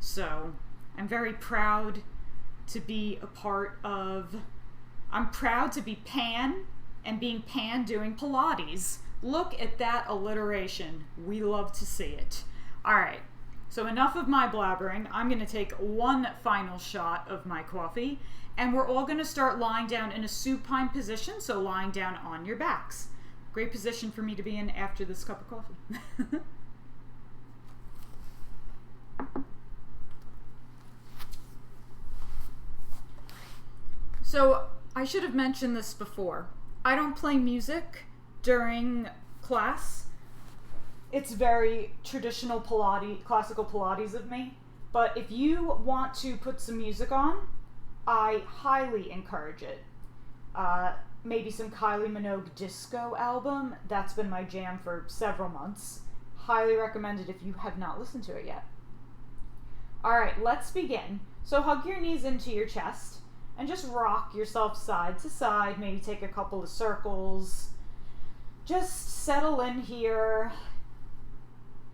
So I'm very proud to be I'm proud to be Pan and being Pan doing Pilates. Look at that alliteration. We love to see it. All right, so enough of my blabbering. I'm going to take one final shot of my coffee, and we're all going to start lying down in a supine position, so lying down on your backs. Great position for me to be in after this cup of coffee. So I should have mentioned this before. I don't play music during class. It's very traditional Pilates, classical Pilates of me. But if you want to put some music on, I highly encourage it. Maybe some Kylie Minogue disco album. That's been my jam for several months. Highly recommend it if you have not listened to it yet. All right, let's begin. So hug your knees into your chest and just rock yourself side to side. Maybe take a couple of circles. Just settle in here.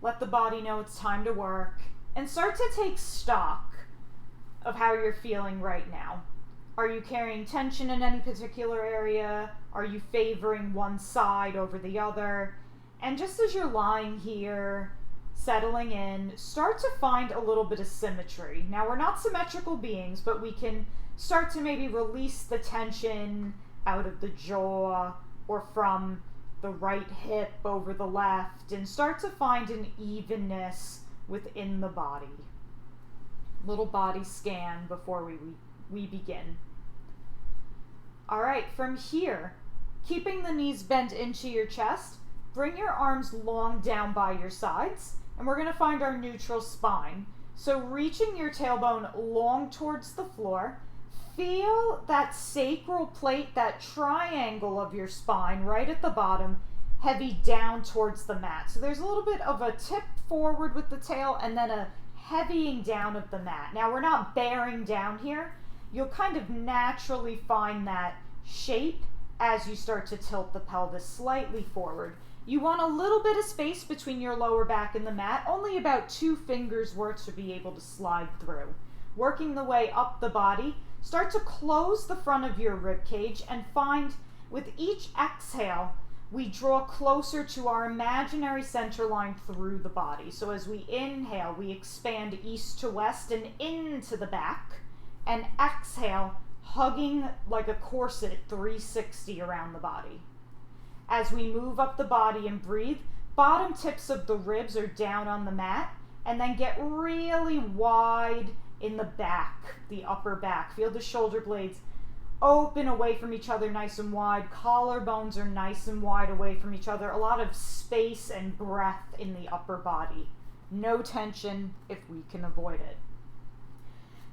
Let the body know it's time to work. And start to take stock of how you're feeling right now. Are you carrying tension in any particular area? Are you favoring one side over the other? And just as you're lying here, settling in, start to find a little bit of symmetry. Now, we're not symmetrical beings, but we can start to maybe release the tension out of the jaw or from the right hip over the left, and start to find an evenness within the body. Little body scan before we begin. All right, from here, keeping the knees bent into your chest, bring your arms long down by your sides, and we're going to find our neutral spine. So reaching your tailbone long towards the floor, feel that sacral plate, that triangle of your spine right at the bottom, heavy down towards the mat. So there's a little bit of a tip forward with the tail and then a heavying down of the mat. Now we're not bearing down here. You'll kind of naturally find that shape as you start to tilt the pelvis slightly forward. You want a little bit of space between your lower back and the mat, only about 2 fingers worth to be able to slide through. Working the way up the body, start to close the front of your rib cage and find with each exhale, we draw closer to our imaginary center line through the body. So as we inhale, we expand east to west and into the back, and exhale, hugging like a corset 360 around the body. As we move up the body and breathe, bottom tips of the ribs are down on the mat, and then get really wide in the back, the upper back. Feel the shoulder blades open away from each other nice and wide. Collarbones are nice and wide away from each other. A lot of space and breath in the upper body. No tension if we can avoid it.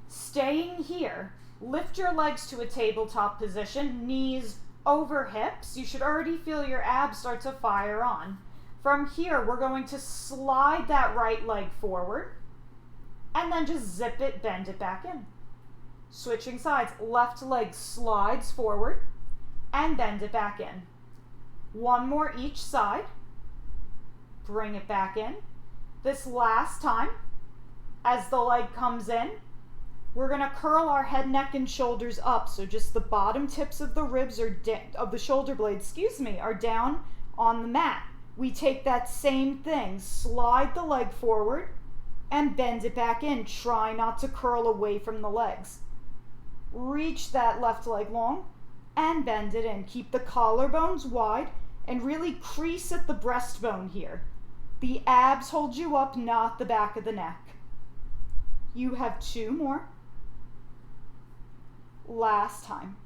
Staying here, lift your legs to a tabletop position, knees over hips. You should already feel your abs start to fire on. From here, we're going to slide that right leg forward and then just zip it, bend it back in. Switching sides, left leg slides forward and bend it back in. One more each side. Bring it back in. This last time, as the leg comes in, we're going to curl our head, neck, and shoulders up. So just the bottom tips of the ribs of the shoulder blades, are down on the mat. We take that same thing, slide the leg forward and bend it back in. Try not to curl away from the legs. Reach that left leg long and bend it in. Keep the collarbones wide and really crease at the breastbone here. The abs hold you up, not the back of the neck. You have 2 more. Last time.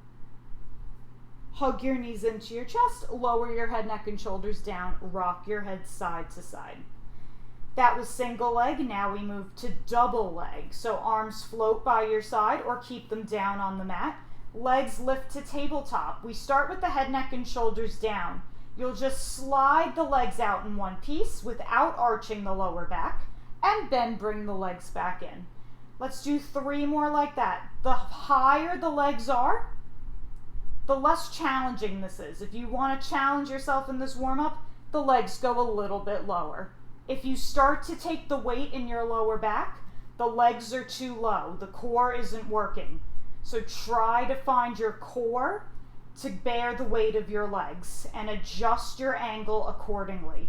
Hug your knees into your chest, lower your head, neck, and shoulders down, rock your head side to side. That was single leg. Now we move to double leg. So arms float by your side or keep them down on the mat. Legs lift to tabletop. We start with the head, neck, and shoulders down. You'll just slide the legs out in one piece without arching the lower back, and then bring the legs back in. Let's do 3 more like that. The higher the legs are, the less challenging this is. If you want to challenge yourself in this warm-up, the legs go a little bit lower. If you start to take the weight in your lower back, The legs are too low. The core isn't working. So try to find your core to bear the weight of your legs and adjust your angle accordingly.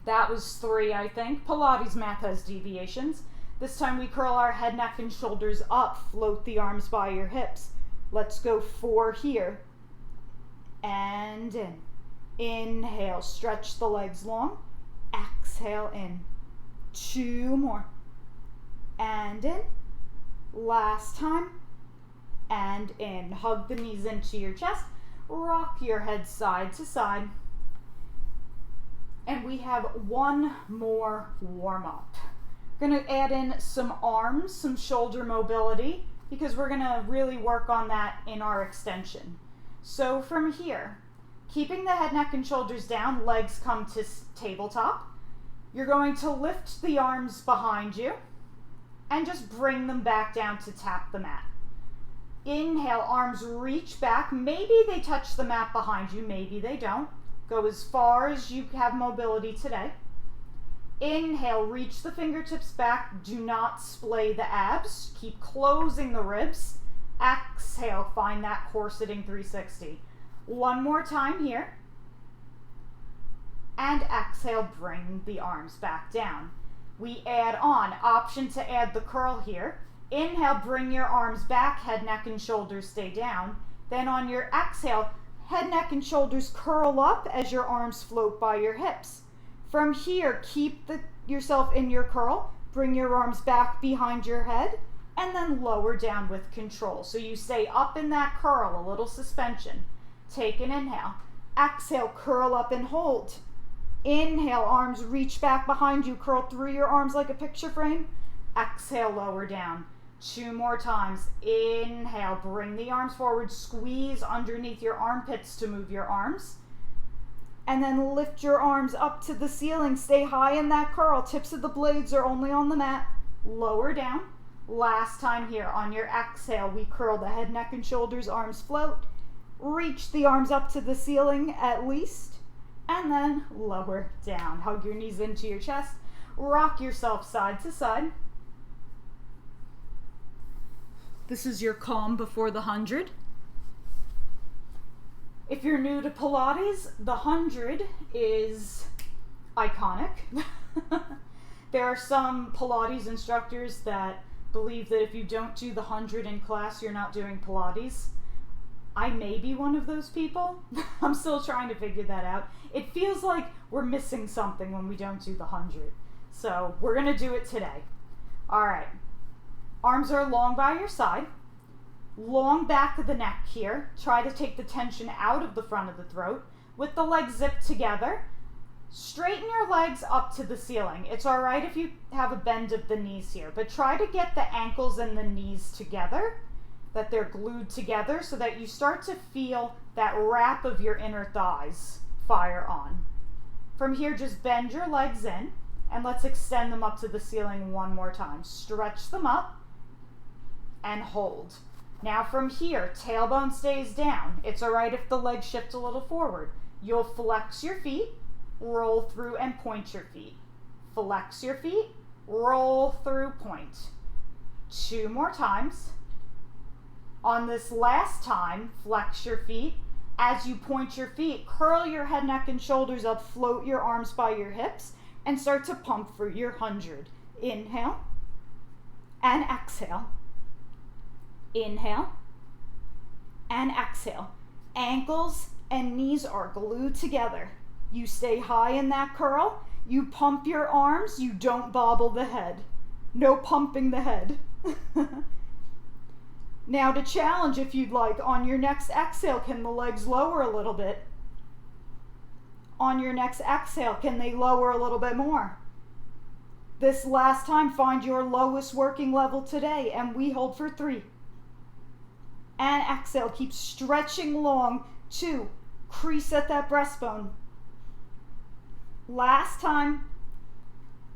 That was 3, I think. Pilates math has deviations. This time we curl our head, neck, and shoulders up. Float the arms by your hips. Let's go 4 here. And in. Inhale, stretch the legs long. Exhale in. 2 more. And in. Last time. And in. Hug the knees into your chest. Rock your head side to side. And we have one more warm up. Gonna add in some arms, some shoulder mobility, because we're gonna really work on that in our extension. So from here, keeping the head, neck, and shoulders down, legs come to tabletop. You're going to lift the arms behind you and just bring them back down to tap the mat. Inhale, arms reach back. Maybe they touch the mat behind you, maybe they don't. Go as far as you have mobility today. Inhale, reach the fingertips back. Do not splay the abs. Keep closing the ribs. Exhale, find that core sitting 360. One more time here. And exhale, bring the arms back down. We add on, option to add the curl here. Inhale, bring your arms back, head, neck, and shoulders stay down. Then on your exhale, head, neck, and shoulders curl up as your arms float by your hips. From here, keep yourself in your curl. Bring your arms back behind your head and then lower down with control. So you stay up in that curl, a little suspension. Take an inhale. Exhale, curl up and hold. Inhale, arms reach back behind you. Curl through your arms like a picture frame. Exhale, lower down. 2 more times. Inhale, bring the arms forward. Squeeze underneath your armpits to move your arms. And then lift your arms up to the ceiling. Stay high in that curl. Tips of the blades are only on the mat. Lower down. Last time here. On your exhale, we curl the head, neck, and shoulders. Arms float. Reach the arms up to the ceiling at least. And then lower down. Hug your knees into your chest. Rock yourself side to side. This is your calm before the 100. If you're new to Pilates, the 100 is iconic. There are some Pilates instructors that believe that if you don't do the 100 in class, you're not doing Pilates. I may be one of those people. I'm still trying to figure that out. It feels like we're missing something when we don't do the 100. So we're gonna do it today. All right. Arms are long by your side. Long back of the neck here. Try to take the tension out of the front of the throat. With the legs zipped together, straighten your legs up to the ceiling. It's all right if you have a bend of the knees here, but try to get the ankles and the knees together, that they're glued together so that you start to feel that wrap of your inner thighs fire on. From here, just bend your legs in and let's extend them up to the ceiling one more time. Stretch them up and hold. Now from here, tailbone stays down. It's all right if the legs shift a little forward. You'll flex your feet, roll through and point your feet. Flex your feet, roll through, point. 2 more times. On this last time, flex your feet. As you point your feet, curl your head, neck, and shoulders up, float your arms by your hips, and start to pump for your 100. Inhale and exhale. Inhale and exhale. Ankles and knees are glued together. You stay high in that curl. You pump your arms. You don't bobble the head. No pumping the head. Now to challenge, if you'd like, on your next exhale, can the legs lower a little bit? On your next exhale, can they lower a little bit more? This last time, find your lowest working level today, and we hold for 3. And exhale, keep stretching long. 2, crease at that breastbone. Last time,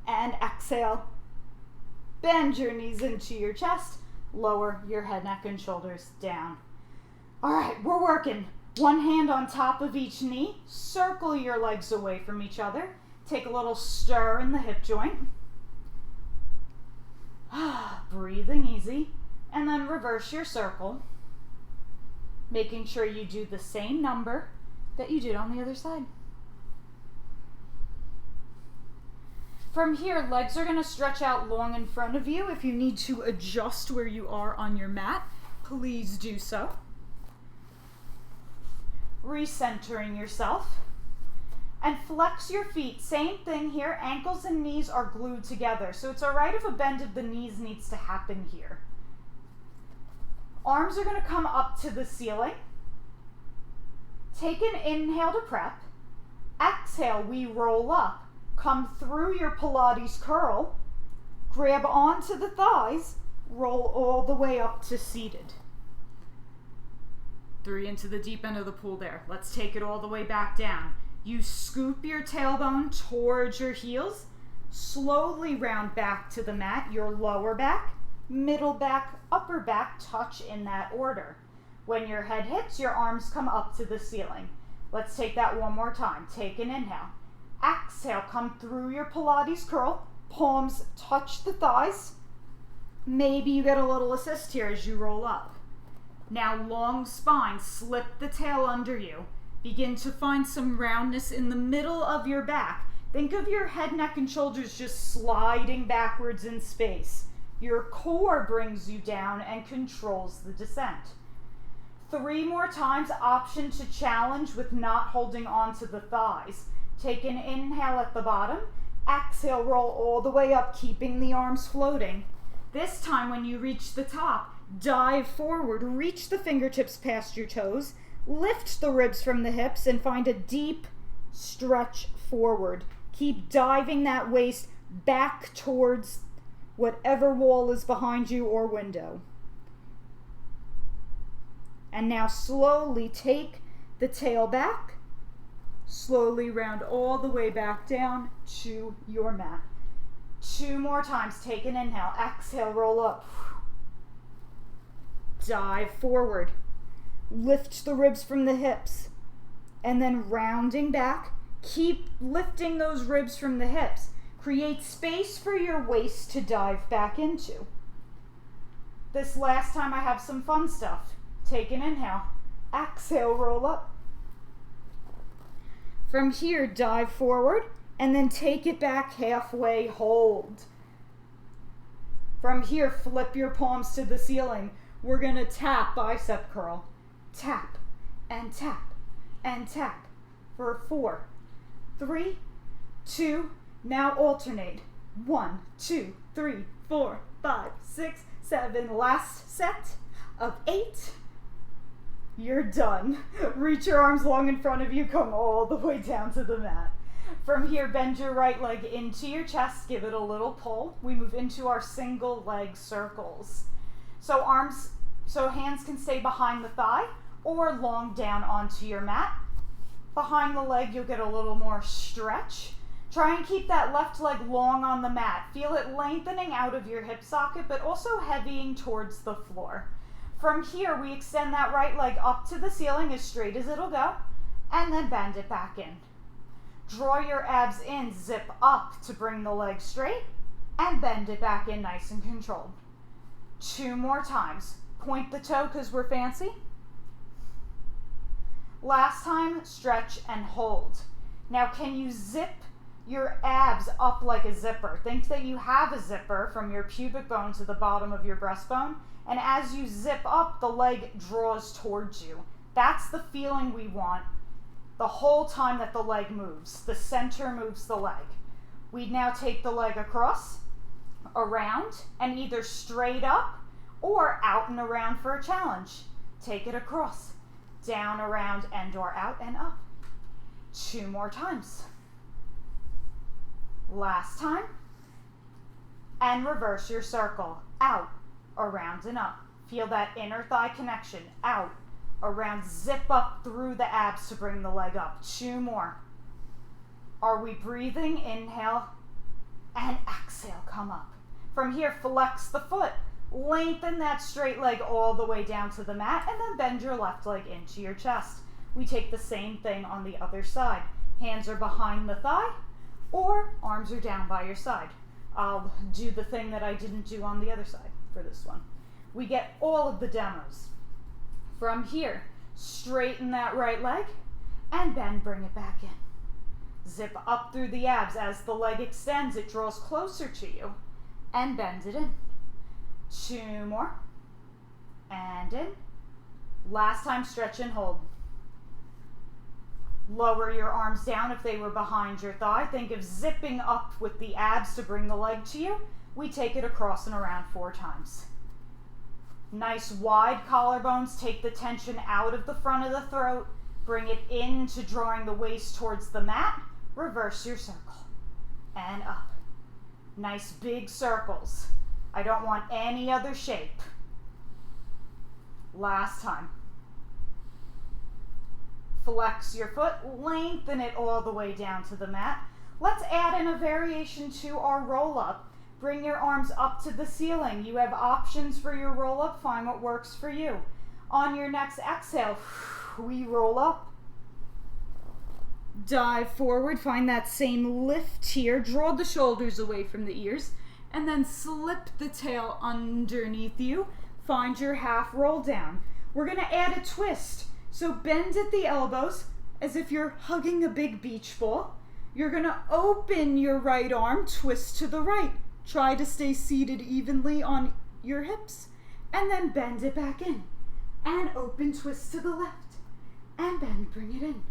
and exhale. Bend your knees into your chest. Lower your head, neck, and shoulders down. All right, we're working. One hand on top of each knee. Circle your legs away from each other. Take a little stir in the hip joint. breathing easy, and then reverse your circle, making sure you do the same number that you did on the other side. From here, legs are going to stretch out long in front of you. If you need to adjust where you are on your mat, please do so. Recentering yourself. And flex your feet. Same thing here. Ankles and knees are glued together. So it's all right if a bend of the knees needs to happen here. Arms are going to come up to the ceiling. Take an inhale to prep. Exhale, we roll up. Come through your Pilates curl. Grab onto the thighs. Roll all the way up to seated. 3 into the deep end of the pool there. Let's take it all the way back down. You scoop your tailbone towards your heels. Slowly round back to the mat. Your lower back, middle back, upper back touch in that order. When your head hits, your arms come up to the ceiling. Let's take that one more time. Take an inhale. Exhale, come through your Pilates curl. Palms touch the thighs. Maybe you get a little assist here as you roll up. Now long spine, slip the tail under you. Begin to find some roundness in the middle of your back. Think of your head, neck, and shoulders just sliding backwards in space. Your core brings you down and controls the descent. 3 more times, option to challenge with not holding on to the thighs. Take an inhale at the bottom. Exhale, roll all the way up, keeping the arms floating. This time when you reach the top, dive forward, reach the fingertips past your toes, lift the ribs from the hips, and find a deep stretch forward. Keep diving that waist back towards whatever wall is behind you or window. And now slowly take the tail back, slowly round all the way back down to your mat. 2 more times. Take an inhale. Exhale, roll up. Dive forward. Lift the ribs from the hips. And then rounding back, keep lifting those ribs from the hips. Create space for your waist to dive back into. This last time I have some fun stuff. Take an inhale. Exhale, roll up. From here, dive forward and then take it back halfway, hold. From here, flip your palms to the ceiling. We're gonna tap bicep curl. Tap and tap and tap for 4, 3, 2, now alternate. 1, 2, 3, 4, 5, 6, 7. Last set of 8. You're done. Reach your arms long in front of you, come all the way down to the mat. From here, bend your right leg into your chest, give it a little pull. We move into our single leg circles. So hands can stay behind the thigh or long down onto your mat. Behind the leg, you'll get a little more stretch. Try and keep that left leg long on the mat. Feel it lengthening out of your hip socket, but also heavying towards the floor. From here, we extend that right leg up to the ceiling as straight as it'll go, and then bend it back in. Draw your abs in, zip up to bring the leg straight, and bend it back in nice and controlled. 2 more times. Point the toe because we're fancy. Last time, stretch and hold. Now, can you zip your abs up like a zipper? Think that you have a zipper from your pubic bone to the bottom of your breastbone, and as you zip up, the leg draws towards you. That's the feeling we want the whole time that the leg moves. The center moves the leg. We now take the leg across, around, and either straight up or out and around for a challenge. Take it across, down, around, and or out and up. 2 more times. Last time. And reverse your circle. Out, around, and up. Feel that inner thigh connection. Out, around, zip up through the abs to bring the leg up. 2 more. Are we breathing? Inhale and exhale, come up. From here, flex the foot. Lengthen that straight leg all the way down to the mat, and then bend your left leg into your chest. We take the same thing on the other side. Hands are behind the thigh, or arms are down by your side. I'll do the thing that I didn't do on the other side for this one. We get all of the demos. From here, straighten that right leg and bend, bring it back in. Zip up through the abs. As the leg extends, it draws closer to you and bend it in. 2 more. And in. Last time, stretch and hold. Lower your arms down if they were behind your thigh. Think of zipping up with the abs to bring the leg to you. We take it across and around 4 times. Nice wide collarbones. Take the tension out of the front of the throat. Bring it into drawing the waist towards the mat. Reverse your circle. And up. Nice big circles. I don't want any other shape. Last time. Flex your foot, lengthen it all the way down to the mat. Let's add in a variation to our roll-up. Bring your arms up to the ceiling. You have options for your roll-up. Find what works for you. On your next exhale, we roll up. Dive forward. Find that same lift here. Draw the shoulders away from the ears. And then slip the tail underneath you. Find your half roll down. We're going to add a twist. So bend at the elbows as if you're hugging a big beach ball. You're going to open your right arm, twist to the right. Try to stay seated evenly on your hips. And then bend it back in. And open, twist to the left. And bend, bring it in.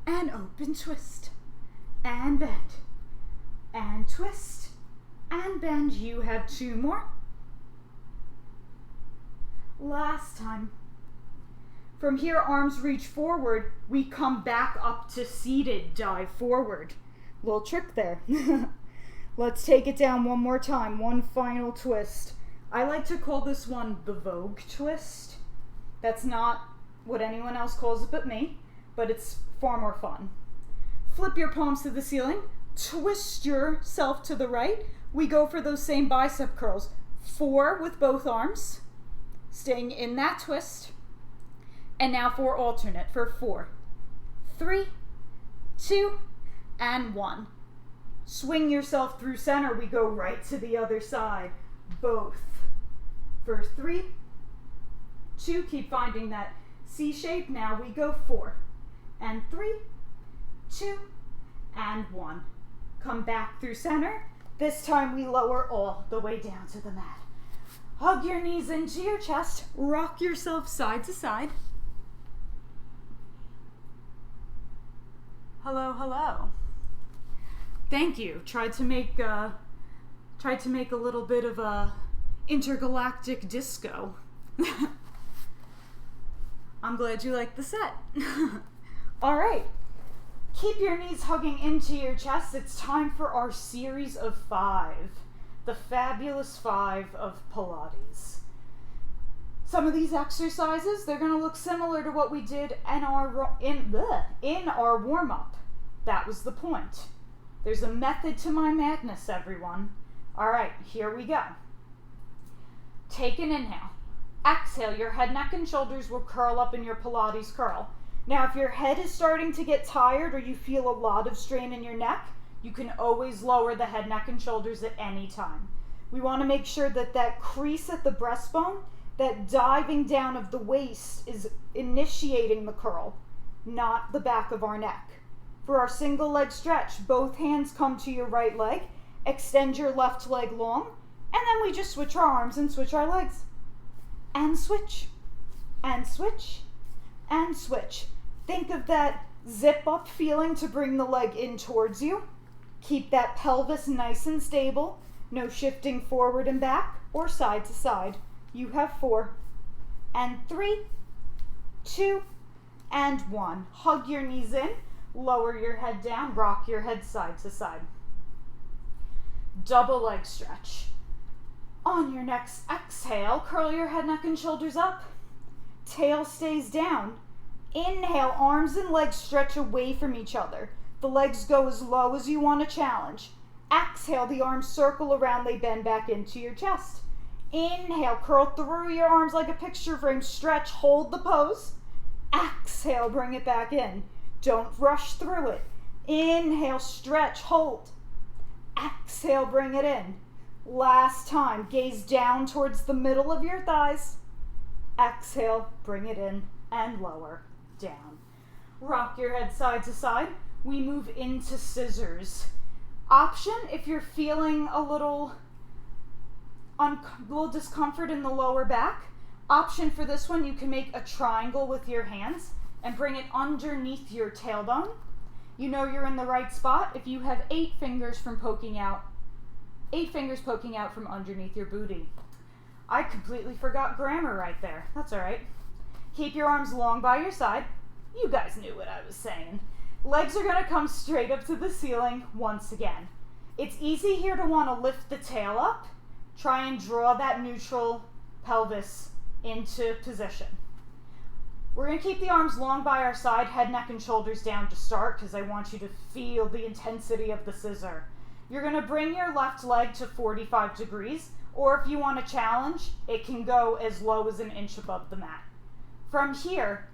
And open, twist. And bend. And twist. And bend. You have 2 more. Last time. From here, arms reach forward. We come back up to seated, dive forward. Little trick there. Let's take it down one more time. One final twist. I like to call this one the Vogue twist. That's not what anyone else calls it but me, but it's far more fun. Flip your palms to the ceiling. Twist yourself to the right. We go for those same bicep curls. 4 with both arms. Staying in that twist. And now for alternate for 4, 3, 2, and 1. Swing yourself through center. We go right to the other side. Both. For 3, 2, keep finding that C shape. Now we go 4, and 3, 2, and 1. Come back through center. This time we lower all the way down to the mat. Hug your knees into your chest. Rock yourself side to side. Hello, hello. Thank you. Tried to make a little bit of a intergalactic disco. I'm glad you liked the set. All right. Keep your knees hugging into your chest. It's time for our series of 5, the fabulous 5 of Pilates. Some of these exercises, they're going to look similar to what we did in our warm-up. That was the point. There's a method to my madness, everyone. All right, here we go. Take an inhale. Exhale, your head, neck, and shoulders will curl up in your Pilates curl. Now, if your head is starting to get tired or you feel a lot of strain in your neck, you can always lower the head, neck, and shoulders at any time. We want to make sure that that crease at the breastbone, that diving down of the waist, is initiating the curl, not the back of our neck. For our single leg stretch, both hands come to your right leg, extend your left leg long, and then we just switch our arms and switch our legs. And switch, and switch, and switch. Think of that zip up feeling to bring the leg in towards you. Keep that pelvis nice and stable. No shifting forward and back or side to side. You have 4, and 3, 2, and 1. Hug your knees in, lower your head down, rock your head side to side. Double leg stretch. On your next exhale, curl your head, neck, and shoulders up. Tail stays down. Inhale, arms and legs stretch away from each other. The legs go as low as you want to challenge. Exhale, the arms circle around, they bend back into your chest. Inhale, curl through your arms like a picture frame, stretch, hold the pose. Exhale, bring it back in. Don't rush through it. Inhale, stretch, hold. Exhale, bring it in. Last time, gaze down towards the middle of your thighs. Exhale, bring it in and lower down. Rock your head side to side. We move into scissors. Option if you're feeling a little discomfort in the lower back. Option for this one, you can make a triangle with your hands and bring it underneath your tailbone. You know you're in the right spot if you have 8 fingers poking out from underneath your booty. I completely forgot grammar right there. That's all right. Keep your arms long by your side. You guys knew what I was saying. Legs are going to come straight up to the ceiling once again. It's easy here to want to lift the tail up. Try and draw that neutral pelvis into position. We're going to keep the arms long by our side, head, neck, and shoulders down to start because I want you to feel the intensity of the scissor. You're going to bring your left leg to 45 degrees, or if you want a challenge, it can go as low as an inch above the mat. From here,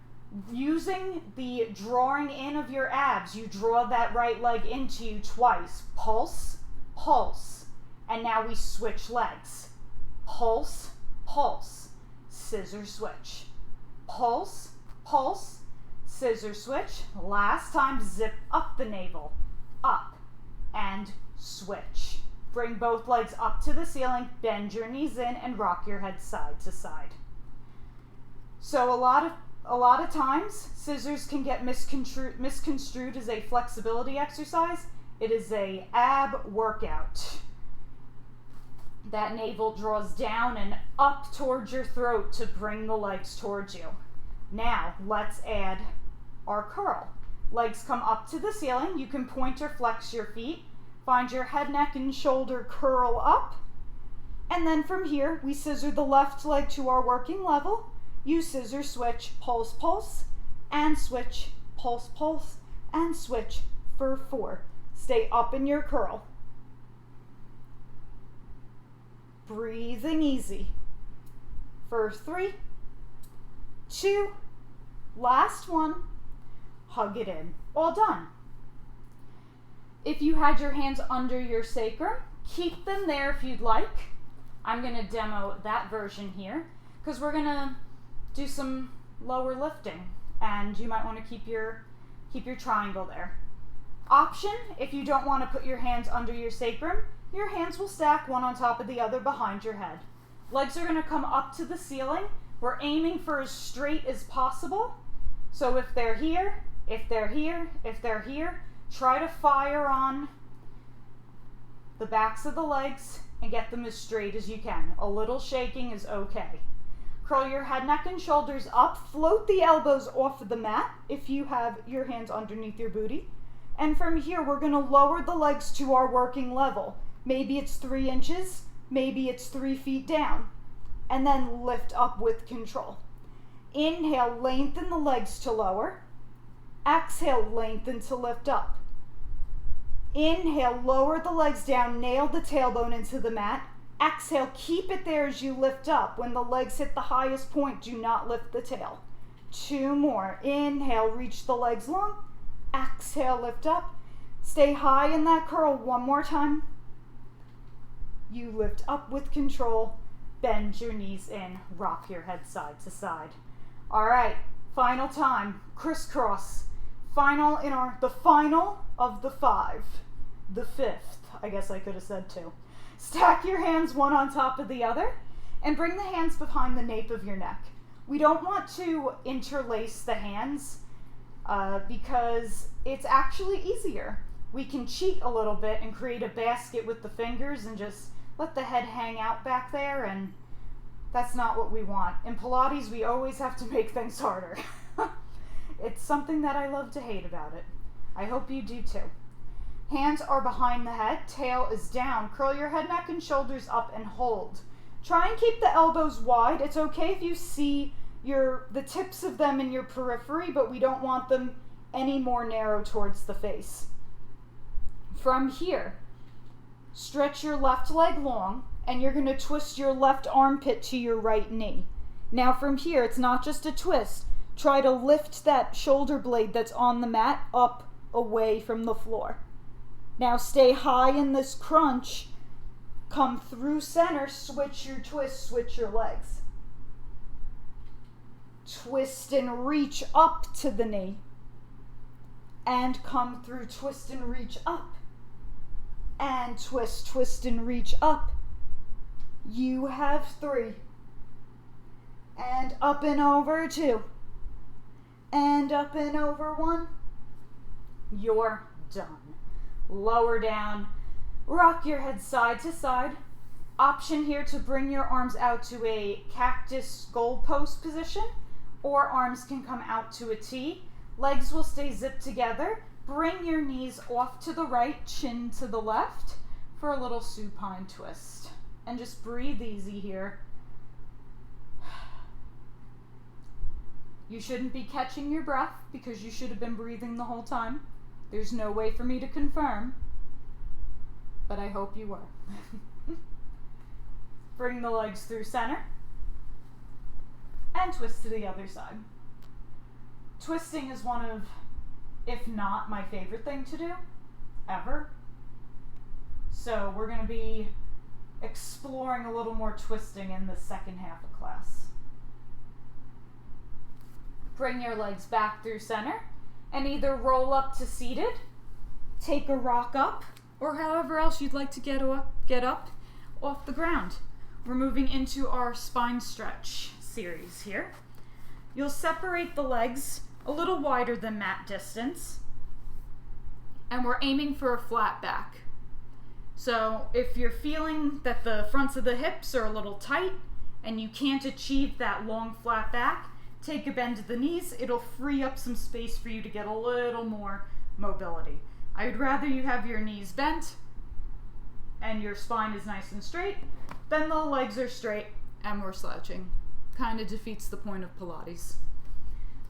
using the drawing in of your abs, you draw that right leg into you twice. Pulse, pulse. And now we switch legs. Pulse, pulse. Scissor switch. Pulse, pulse. Scissor switch. Last time, zip up the navel. Up and switch. Bring both legs up to the ceiling, bend your knees in, and rock your head side to side. So a lot of times, scissors can get misconstrued as a flexibility exercise. It is a ab workout. That navel draws down and up towards your throat to bring the legs towards you. Now, let's add our curl. Legs come up to the ceiling. You can point or flex your feet. Find your head, neck, and shoulder curl up. And then from here, we scissor the left leg to our working level. You scissor switch, pulse, pulse, and switch, pulse, pulse, and switch for 4. Stay up in your curl. Breathing easy. For 3, 2, last one. Hug it in. All done. If you had your hands under your sacrum, keep them there if you'd like. I'm going to demo that version here because we're going to do some lower lifting and you might want to keep your triangle there. Option, if you don't want to put your hands under your sacrum, your hands will stack one on top of the other behind your head. Legs are going to come up to the ceiling. We're aiming for as straight as possible. So if they're here, if they're here, if they're here, try to fire on the backs of the legs and get them as straight as you can. A little shaking is okay. Curl your head, neck, and shoulders up. Float the elbows off of the mat if you have your hands underneath your booty. And from here, we're going to lower the legs to our working level. Maybe it's 3 inches, maybe it's 3 feet down. And then lift up with control. Inhale, lengthen the legs to lower. Exhale, lengthen to lift up. Inhale, lower the legs down, nail the tailbone into the mat. Exhale, keep it there as you lift up. When the legs hit the highest point, do not lift the tail. 2 more. Inhale, reach the legs long. Exhale, lift up. Stay high in that curl. 1 more time. You lift up with control. Bend your knees in. Rock your head side to side. All right, final time. Crisscross. The final of the 5. The 5th, I guess I could have said 2. Stack your hands one on top of the other and bring the hands behind the nape of your neck. We don't want to interlace the hands because it's actually easier. We can cheat a little bit and create a basket with the fingers and just let the head hang out back there, and that's not what we want. In Pilates, we always have to make things harder. It's something that I love to hate about it. I hope you do too. Hands are behind the head, tail is down. Curl your head, neck, and shoulders up and hold. Try and keep the elbows wide. It's okay if you see the tips of them in your periphery, but we don't want them any more narrow towards the face. From here, stretch your left leg long, and you're going to twist your left armpit to your right knee. Now from here, it's not just a twist. Try to lift that shoulder blade that's on the mat up away from the floor. Now stay high in this crunch. Come through center, switch your twist, switch your legs. Twist and reach up to the knee. And come through, twist and reach up. And twist, twist and reach up. You have 3. And up and over 2. And up and over 1. You're done. Lower down. Rock your head side to side. Option here to bring your arms out to a cactus goalpost position, or arms can come out to a T. Legs will stay zipped together. Bring your knees off to the right, chin to the left for a little supine twist. And just breathe easy here. You shouldn't be catching your breath because you should have been breathing the whole time. There's no way for me to confirm, but I hope you were. Bring the legs through center and twist to the other side. Twisting is one of, if not my favorite thing to do, ever. So we're going to be exploring a little more twisting in the second half of class. Bring your legs back through center and either roll up to seated, take a rock up, or however else you'd like to get up off the ground. We're moving into our spine stretch series here. You'll separate the legs a little wider than mat distance, and we're aiming for a flat back. So if you're feeling that the fronts of the hips are a little tight and you can't achieve that long flat back, take a bend to the knees. It'll free up some space for you to get a little more mobility. I would rather you have your knees bent and your spine is nice and straight than the legs are straight and we're slouching. Kind of defeats the point of Pilates.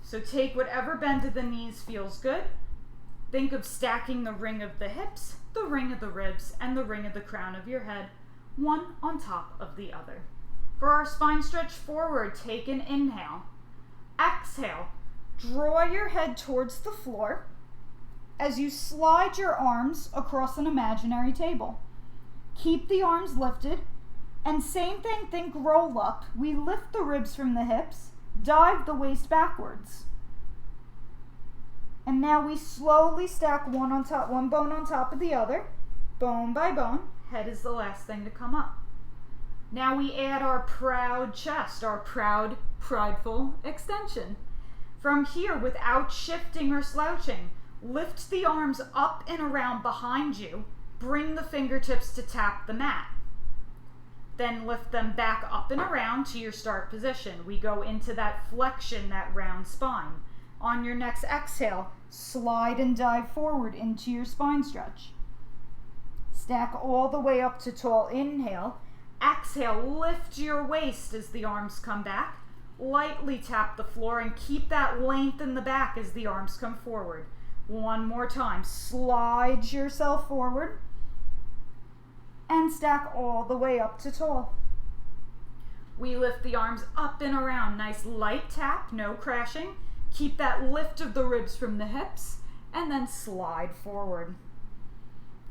So take whatever bend of the knees feels good. Think of stacking the ring of the hips, the ring of the ribs, and the ring of the crown of your head, one on top of the other. For our spine stretch forward, take an inhale. Exhale, draw your head towards the floor as you slide your arms across an imaginary table. Keep the arms lifted, and same thing, think roll up. We lift the ribs from the hips, dive the waist backwards. And now we slowly stack one bone on top of the other, bone by bone. Head is the last thing to come up. Now we add our proud chest, our proud, prideful extension. From here, without shifting or slouching, lift the arms up and around behind you. Bring the fingertips to tap the mat. Then lift them back up and around to your start position. We go into that flexion, that round spine. On your next exhale, slide and dive forward into your spine stretch. Stack all the way up to tall. Inhale. Exhale, lift your waist as the arms come back. Lightly tap the floor and keep that length in the back as the arms come forward. One more time. Slide yourself forward and stack all the way up to tall. We lift the arms up and around. Nice light tap, no crashing. Keep that lift of the ribs from the hips and then slide forward.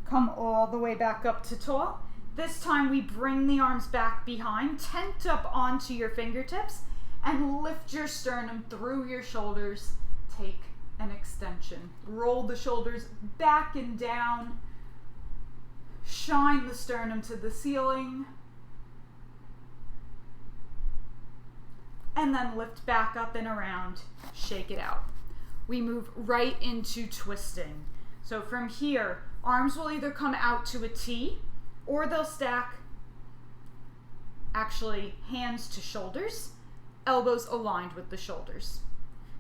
Come all the way back up to tall. This time we bring the arms back behind, tent up onto your fingertips, and lift your sternum through your shoulders. Take an extension. Roll the shoulders back and down. Shine the sternum to the ceiling. And then lift back up and around. Shake it out. We move right into twisting. So from here, arms will either come out to a T, or they'll stack, actually, hands to shoulders, elbows aligned with the shoulders.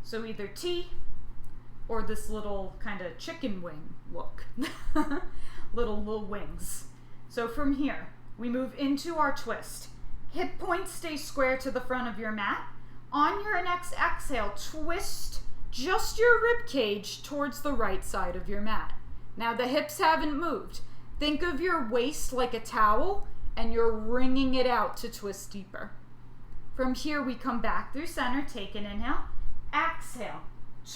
So either T or this little kind of chicken wing look. little wings. So from here, we move into our twist. Hip points stay square to the front of your mat. On your next exhale, twist just your rib cage towards the right side of your mat. Now the hips haven't moved. Think of your waist like a towel and you're wringing it out to twist deeper. From here we come back through center, take an inhale, exhale,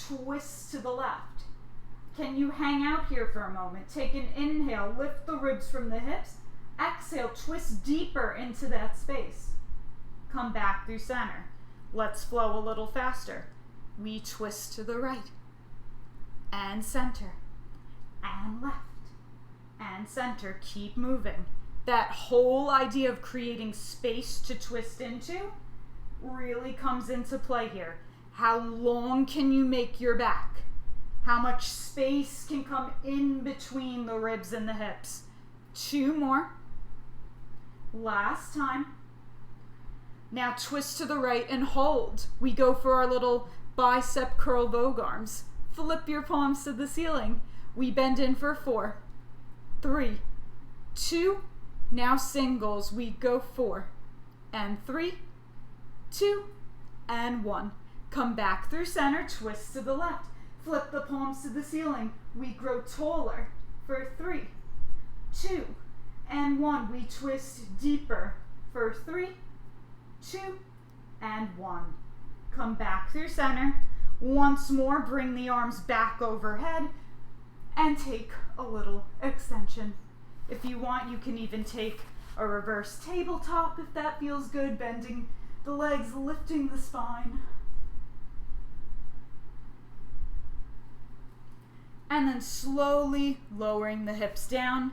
twist to the left. Can you hang out here for a moment? Take an inhale, lift the ribs from the hips. Exhale, twist deeper into that space. Come back through center. Let's flow a little faster. We twist to the right, and center, and left, and center. Keep moving. That whole idea of creating space to twist into really comes into play here. How long can you make your back? How much space can come in between the ribs and the hips? 2 more. Last time. Now twist to the right and hold. We go for our little bicep curl vogue arms. Flip your palms to the ceiling. We bend in for 4, 3, 2. Now singles. We go 4 and 3, 2 and 1. Come back through center, twist to the left. Flip the palms to the ceiling. We grow taller for 3, 2 and 1. We twist deeper for 3, 2 and 1. Come back through center. Once more, bring the arms back overhead and take a little extension. If you want, you can even take a reverse tabletop if that feels good, bending the legs, lifting the spine. And then slowly lowering the hips down.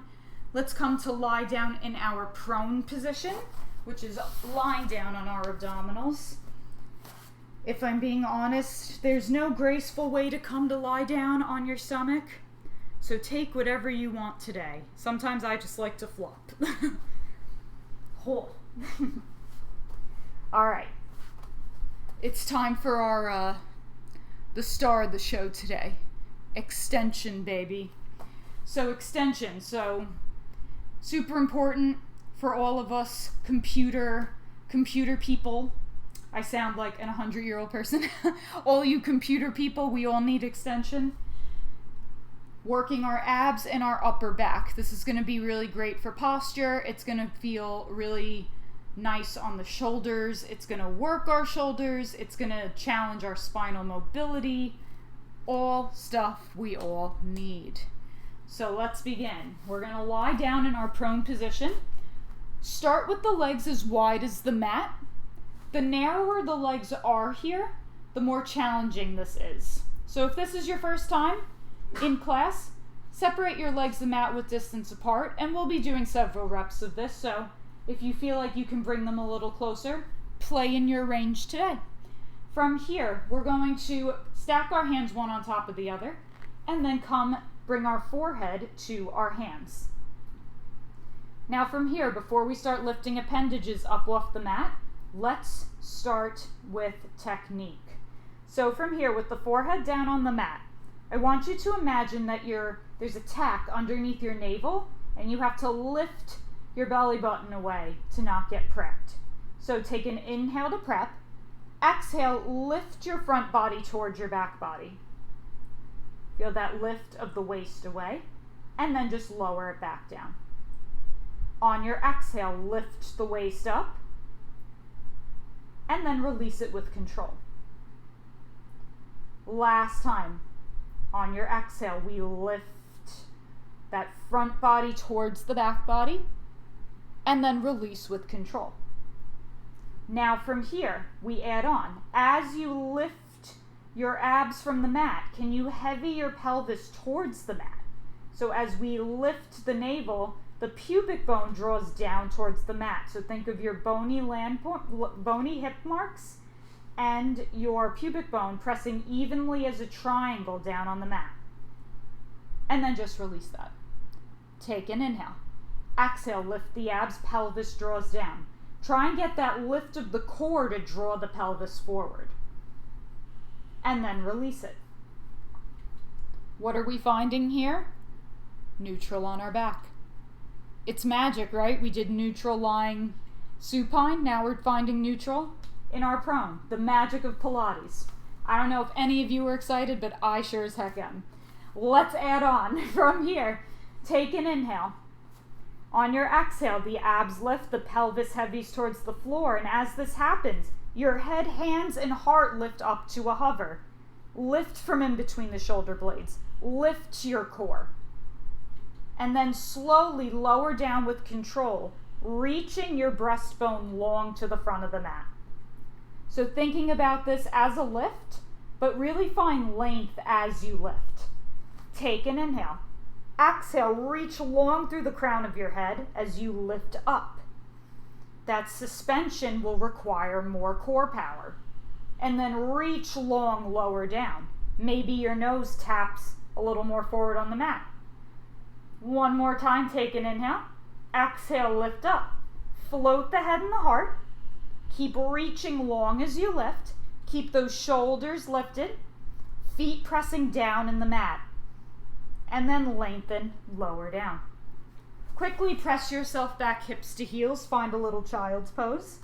Let's come to lie down in our prone position, which is lying down on our abdominals. If I'm being honest, there's no graceful way to come to lie down on your stomach. So take whatever you want today. Sometimes I just like to flop. All right. It's time for our the star of the show today. Extension, baby. So extension. So super important for all of us computer people. I sound like an 100-year-old person. All you computer people, we all need extension. Working our abs and our upper back. This is going to be really great for posture. It's going to feel really nice on the shoulders. It's going to work our shoulders. It's going to challenge our spinal mobility. All stuff we all need. So let's begin. We're going to lie down in our prone position. Start with the legs as wide as the mat. The narrower the legs are here, the more challenging this is. So if this is your first time in class, separate your legs and mat with distance apart, and we'll be doing several reps of this. So if you feel like you can bring them a little closer, play in your range today. From here, we're going to stack our hands one on top of the other, and then bring our forehead to our hands. Now from here, before we start lifting appendages up off the mat, let's start with technique. So from here, with the forehead down on the mat, I want you to imagine that there's a tack underneath your navel, and you have to lift your belly button away to not get prepped. So take an inhale to prep. Exhale, lift your front body towards your back body. Feel that lift of the waist away, and then just lower it back down. On your exhale, lift the waist up, and then release it with control. Last time. On your exhale, we lift that front body towards the back body, and then release with control. Now from here, we add on. As you lift your abs from the mat, can you heavy your pelvis towards the mat? So as we lift the navel, the pubic bone draws down towards the mat. So think of your bony hip marks and your pubic bone pressing evenly as a triangle down on the mat. And then just release that. Take an inhale. Exhale, lift the abs, pelvis draws down. Try and get that lift of the core to draw the pelvis forward. And then release it. What are we finding here? Neutral on our back. It's magic, right? We did neutral lying supine. Now we're finding neutral in our prone. The magic of Pilates. I don't know if any of you are excited, but I sure as heck am. Let's add on from here. Take an inhale. On your exhale, the abs lift, the pelvis heavies towards the floor, and as this happens, your head, hands, and heart lift up to a hover. Lift from in between the shoulder blades. lift your core. And then slowly lower down with control, reaching your breastbone long to the front of the mat. So thinking about this as a lift, but really find length as you lift. Take an inhale. Exhale, reach long through the crown of your head as you lift up. That suspension will require more core power. And then reach long lower down. Maybe your nose taps a little more forward on the mat. One more time, take an inhale. Exhale, lift up. Float the head and the heart. Keep reaching long as you lift. Keep those shoulders lifted. Feet pressing down in the mat. And then lengthen, lower down. Quickly press yourself back, hips to heels. Find a little child's pose.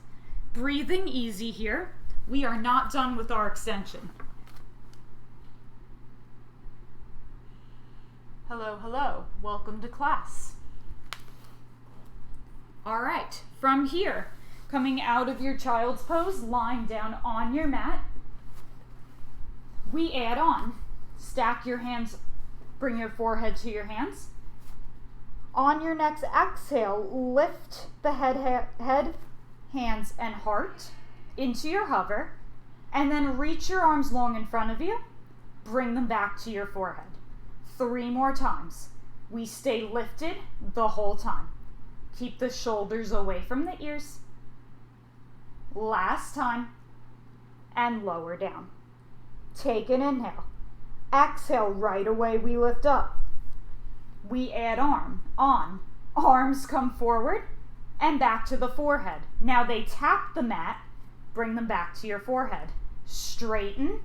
Breathing easy here. We are not done with our extension. Hello, hello. Welcome to class. All right, from here, coming out of your child's pose, lying down on your mat, we add on. Stack your hands, bring your forehead to your hands. On your next exhale, lift the head, hands, and heart into your hover, and then reach your arms long in front of you. Bring them back to your forehead. 3 more times. We stay lifted the whole time. Keep the shoulders away from the ears. Last time. And lower down. Take an inhale. Exhale, right away we lift up. We add arm on. Arms come forward and back to the forehead. Now they tap the mat. Bring them back to your forehead. Straighten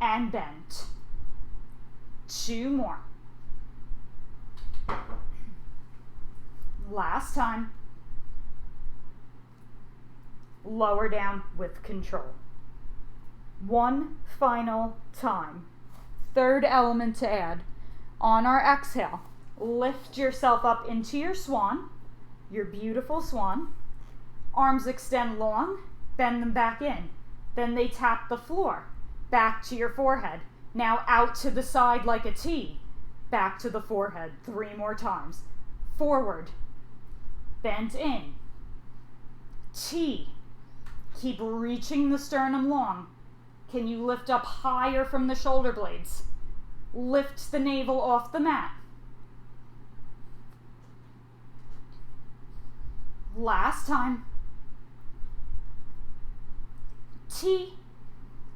and bend. 2 more. Last time. Lower down with control. 1 final time. 3rd element to add. On our exhale, lift yourself up into your swan, your beautiful swan. Arms extend long, bend them back in. Then they tap the floor, back to your forehead. Now out to the side like a T, back to the forehead. 3 more times. Forward, bent in, T. Keep reaching the sternum long. Can you lift up higher from the shoulder blades? Lift the navel off the mat. Last time. T.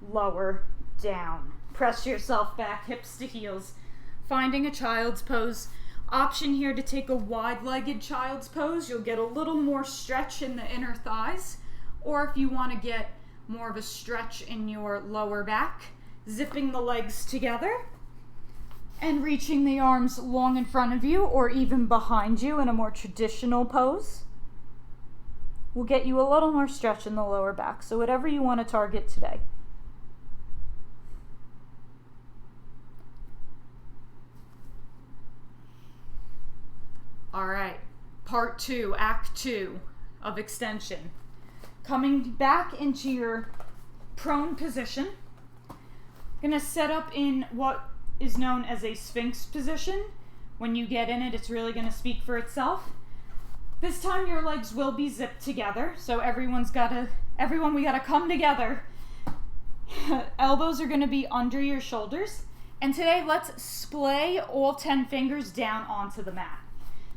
Lower down. Press yourself back, hips to heels. Finding a child's pose. Option here to take a wide-legged child's pose. You'll get a little more stretch in the inner thighs. Or if you want to get more of a stretch in your lower back, zipping the legs together and reaching the arms long in front of you or even behind you in a more traditional pose will get you a little more stretch in the lower back. So whatever you want to target today. All right, part 2, act 2 of extension. Coming back into your prone position. Gonna set up in what is known as a Sphinx position. When you get in it, it's really gonna speak for itself. This time your legs will be zipped together, so everyone we gotta come together. Elbows are gonna be under your shoulders. And today let's splay all 10 fingers down onto the mat.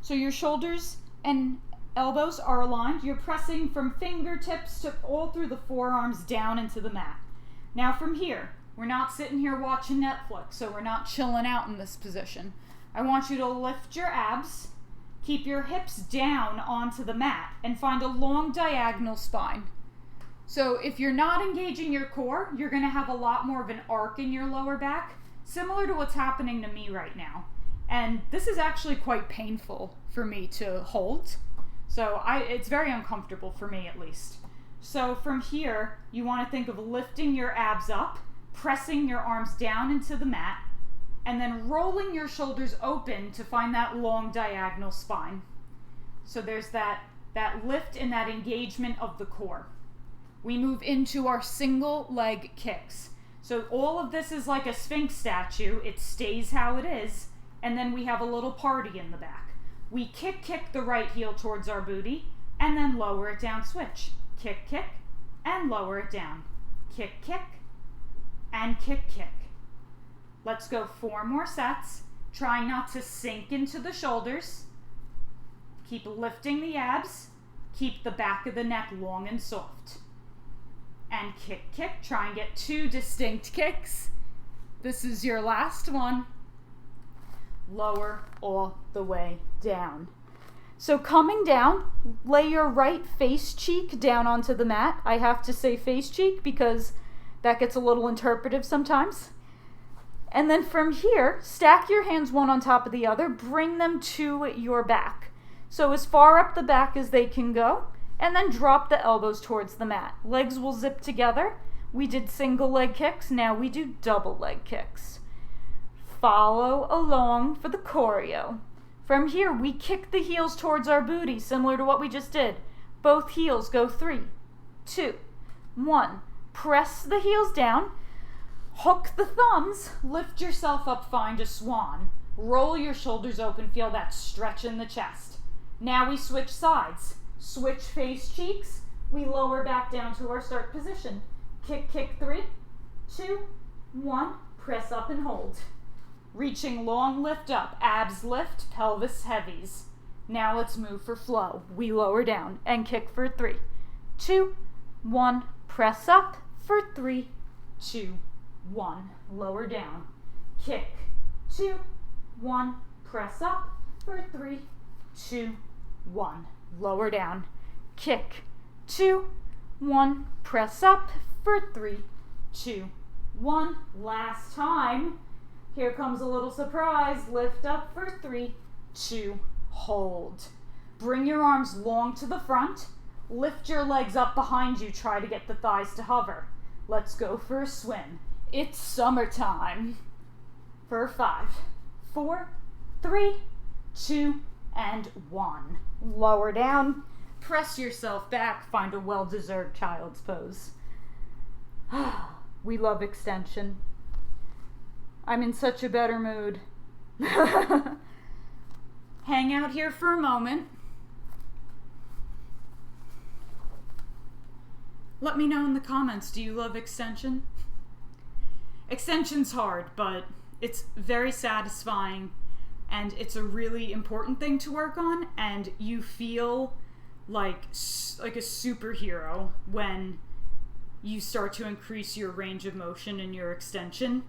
So your shoulders and elbows are aligned. You're pressing from fingertips to all through the forearms down into the mat. Now from here, we're not sitting here watching Netflix, so we're not chilling out in this position. I want you to lift your abs, keep your hips down onto the mat, and find a long diagonal spine. So if you're not engaging your core, you're going to have a lot more of an arc in your lower back, similar to what's happening to me right now. And this is actually quite painful for me to hold. So it's very uncomfortable for me at least. So from here, you want to think of lifting your abs up, pressing your arms down into the mat, and then rolling your shoulders open to find that long diagonal spine. So there's that lift and that engagement of the core. We move into our single leg kicks. So all of this is like a Sphinx statue. It stays how it is, and then we have a little party in the back. We kick the right heel towards our booty, and then lower it down, switch. Kick, and lower it down. Kick, and kick. Let's go 4 more sets. Try not to sink into the shoulders. Keep lifting the abs. Keep the back of the neck long and soft. And kick. Try and get 2 distinct kicks. This is your last one. Lower all the way down. So coming down, lay your right face cheek down onto the mat. I have to say face cheek because that gets a little interpretive sometimes. And then from here, stack your hands one on top of the other, bring them to your back. So as far up the back as they can go, and then drop the elbows towards the mat. Legs will zip together. We did single leg kicks, now we do double leg kicks. Follow along for the choreo. From here, we kick the heels towards our booty, similar to what we just did. Both heels go 3, 2, 1. Press the heels down. Hook the thumbs, lift yourself up, find a swan. Roll your shoulders open, feel that stretch in the chest. Now we switch sides. Switch face cheeks, we lower back down to our start position. Kick 3, 2, 1, press up and hold. Reaching long, lift up, abs lift, pelvis heavies. Now let's move for flow. We lower down and kick for 3, 2, 1, press up for 3, 2, 1, lower down, kick, 2, 1, press up for 3, 2, 1, lower down, kick, 2, 1, press up for 3, 2, 1, last time. Here comes a little surprise, lift up for 3, 2, hold. Bring your arms long to the front, lift your legs up behind you, try to get the thighs to hover. Let's go for a swim. It's summertime. For 5, 4, 3, 2, and 1. Lower down, press yourself back, find a well-deserved child's pose. We love extension. I'm in such a better mood. Hang out here for a moment. Let me know in the comments, do you love extension? Extension's hard, but it's very satisfying, and it's a really important thing to work on, and you feel like a superhero when you start to increase your range of motion and your extension.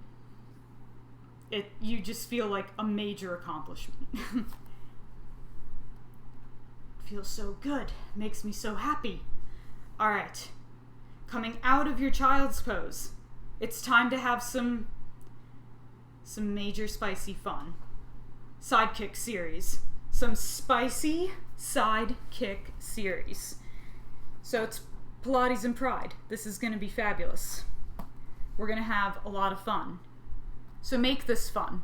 You just feel like a major accomplishment. Feels so good. Makes me so happy. All right. Coming out of your child's pose, it's time to have some major spicy fun. Sidekick series. Some spicy sidekick series. So it's Pilates and Pride. This is going to be fabulous. We're going to have a lot of fun. So make this fun.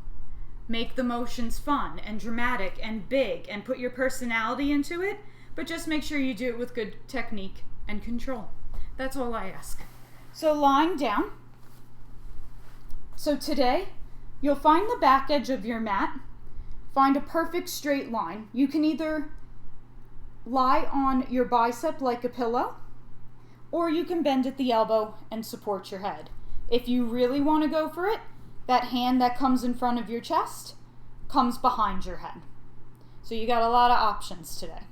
Make the motions fun and dramatic and big and put your personality into it, but just make sure you do it with good technique and control. That's all I ask. So lying down. So today, you'll find the back edge of your mat. Find a perfect straight line. You can either lie on your bicep like a pillow, or you can bend at the elbow and support your head. If you really want to go for it, that hand that comes in front of your chest comes behind your head. So you got a lot of options today.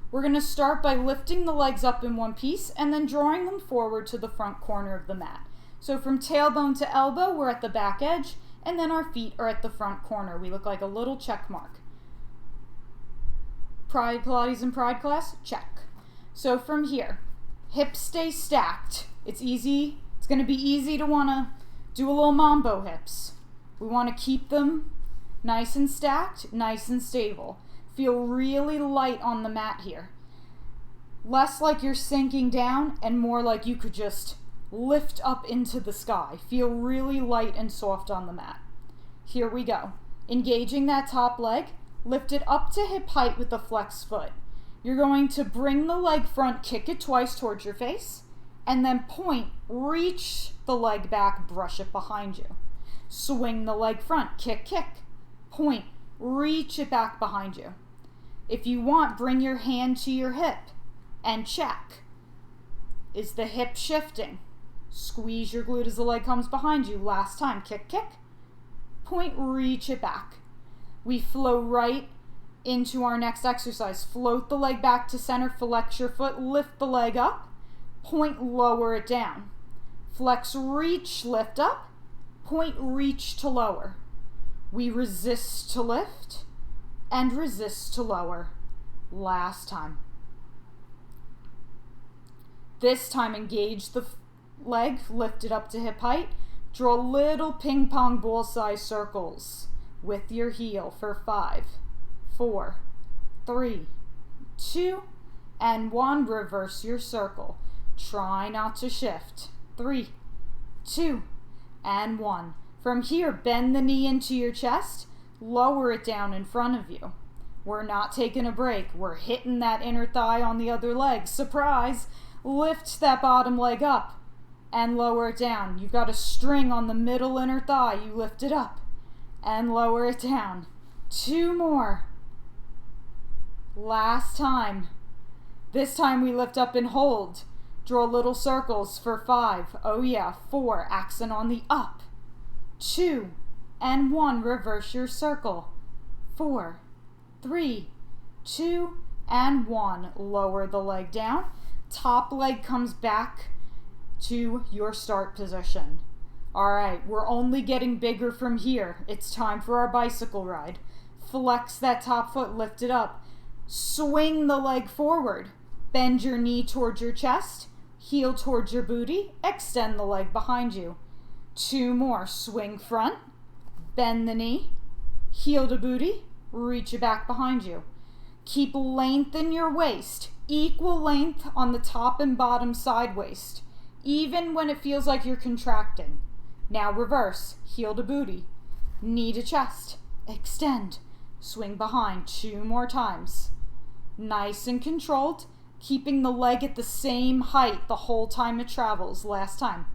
We're going to start by lifting the legs up in one piece and then drawing them forward to the front corner of the mat. So from tailbone to elbow, we're at the back edge, and then our feet are at the front corner. We look like a little check mark. Pride, Pilates and Pride class? Check. So from here, hips stay stacked. It's easy. It's going to be easy to want to do a little mambo hips. We want to keep them nice and stacked, nice and stable. Feel really light on the mat here. Less like you're sinking down and more like you could just lift up into the sky. Feel really light and soft on the mat. Here we go. Engaging that top leg, lift it up to hip height with the flex foot. You're going to bring the leg front, kick it twice towards your face, And then point, reach the leg back, brush it behind you. Swing the leg front, kick, kick. Point, reach it back behind you. If you want, bring your hand to your hip and check. Is the hip shifting? Squeeze your glute as the leg comes behind you. Last time, kick, kick. Point, reach it back. We flow right into our next exercise. Float the leg back to center, flex your foot, lift the leg up. Point, lower it down. Flex, reach, lift up. Point, reach to lower. We resist to lift and resist to lower. Last time. This time, engage the leg, lift it up to hip height. Draw little ping pong ball size circles with your heel for 5, 4, 3, 2, and 1. Reverse your circle. Try not to shift. 3, 2, and 1. From here, bend the knee into your chest, lower it down in front of you. We're not taking a break. We're hitting that inner thigh on the other leg. Surprise! Lift that bottom leg up and lower it down. You've got a string on the middle inner thigh. You lift it up and lower it down. 2 more. Last time. This time we lift up and hold. Draw little circles for 5. Oh yeah, 4. Accent on the up. 2 and 1. Reverse your circle. 4, 3, 2, and 1. Lower the leg down. Top leg comes back to your start position. All right, we're only getting bigger from here. It's time for our bicycle ride. Flex that top foot, lift it up. Swing the leg forward. Bend your knee towards your chest. Heel towards your booty. Extend the leg behind you. 2 more. Swing front. Bend the knee. Heel to booty. Reach it back behind you. Keep length in your waist. Equal length on the top and bottom side waist, even when it feels like you're contracting. Now reverse. Heel to booty. Knee to chest. Extend. Swing behind. 2 more times. Nice and controlled, keeping the leg at the same height the whole time it travels. Last time.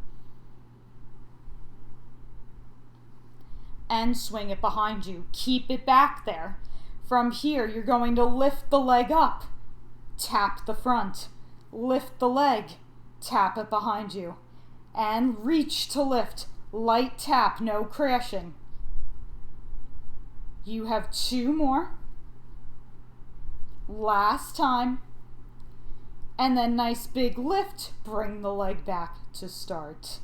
And swing it behind you. Keep it back there. From here, you're going to lift the leg up. Tap the front. Lift the leg. Tap it behind you. And reach to lift. Light tap, no crashing. You have 2 more. Last time. And then nice big lift. Bring the leg back to start.